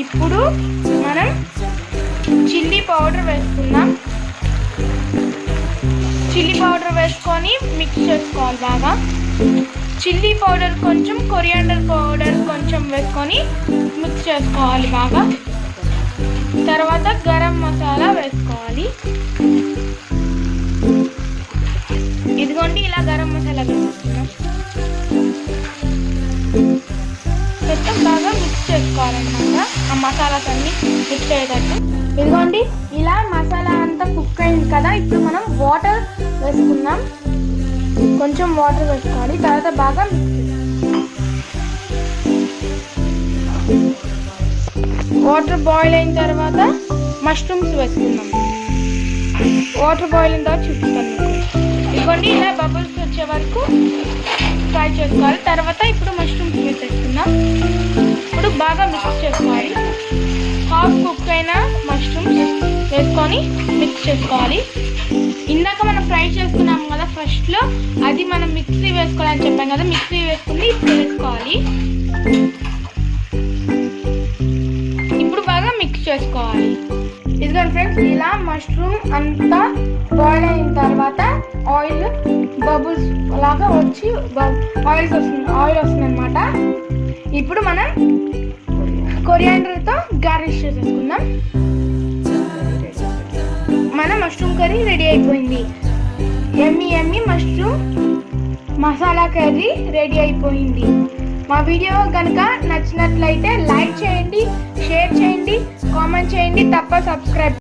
ఇప్పుడు మనం chilli powder వేసుకుందాం. చిల్లీ పౌడర్ వేసుకొని మిక్స్ చేసుకోవాలి బాగా. చిల్లీ పౌడర్ కొంచెం, కొరియాండర్ పౌడర్ కొంచెం వేసుకొని మిక్స్ చేసుకోవాలి బాగా. తర్వాత గరం మసాలా వేసుకోవాలి. ఇదిగోండి, ఇలా గరం మసాలా వేసుకున్నాం. మొత్తం బాగా మిక్స్ చేసుకోవాలన్నమాట. ఆ మసాలాస్ అన్ని మిక్స్ అయ్యేటట్టు. ఇదిగోండి, ఇలా మసాలా అంతా కుక్ అయింది కదా. ఇప్పుడు మనం వాటర్ వేసుకుందాం. కొంచెం వాటర్ వేసుకోవాలి. తర్వాత బాగా వాటర్ బాయిల్ అయిన తర్వాత మష్రూమ్స్ వేసుకుందాం. వాటర్ బాయిల్ అయిన తర్వాత చూపిస్తాను మీకు. ఇదిగోండి, ఇలా బబుల్స్ వచ్చే వరకు ఫ్రై చేసుకోవాలి. తర్వాత ఇప్పుడు మష్రూమ్స్ వేసేసుకుందాం. ఇప్పుడు బాగా మిక్స్ చేసుకోవాలి. హాఫ్ కుక్ అయిన మష్రూమ్స్ వేసుకొని మిక్స్ చేసుకోవాలి. ఇందాక మనం ఫ్రై చేసుకున్నాం కదా ఫస్ట్లో, అది మనం మిక్సీ వేసుకోవాలని చెప్పాం కదా. మిక్సీ వేసుకుని ఇప్పుడు వేసుకోవాలి. ఇప్పుడు బాగా మిక్స్ చేసుకోవాలి. ఇదిగోండి ఫ్రెండ్స్, ఇలా మష్రూమ్ అంతా బాయిల్ అయిన తర్వాత ఆయిల్ బబుల్స్ లాగా వచ్చి ఆయిల్ వస్తుంది అనమాట. ఇప్పుడు మనం కొరియాండర్తో గార్నిష్ చేసేసుకుందాం. మన మష్రూమ్ కర్రీ రెడీ అయిపోయింది. Emmy mushroom masala curry ready అయిపోయింది. మా వీడియో కనుక నచ్చినట్లయితే లైక్ చేయండి, షేర్ చేయండి, కామెంట్ చేయండి, తప్ప సబ్స్క్రైబ్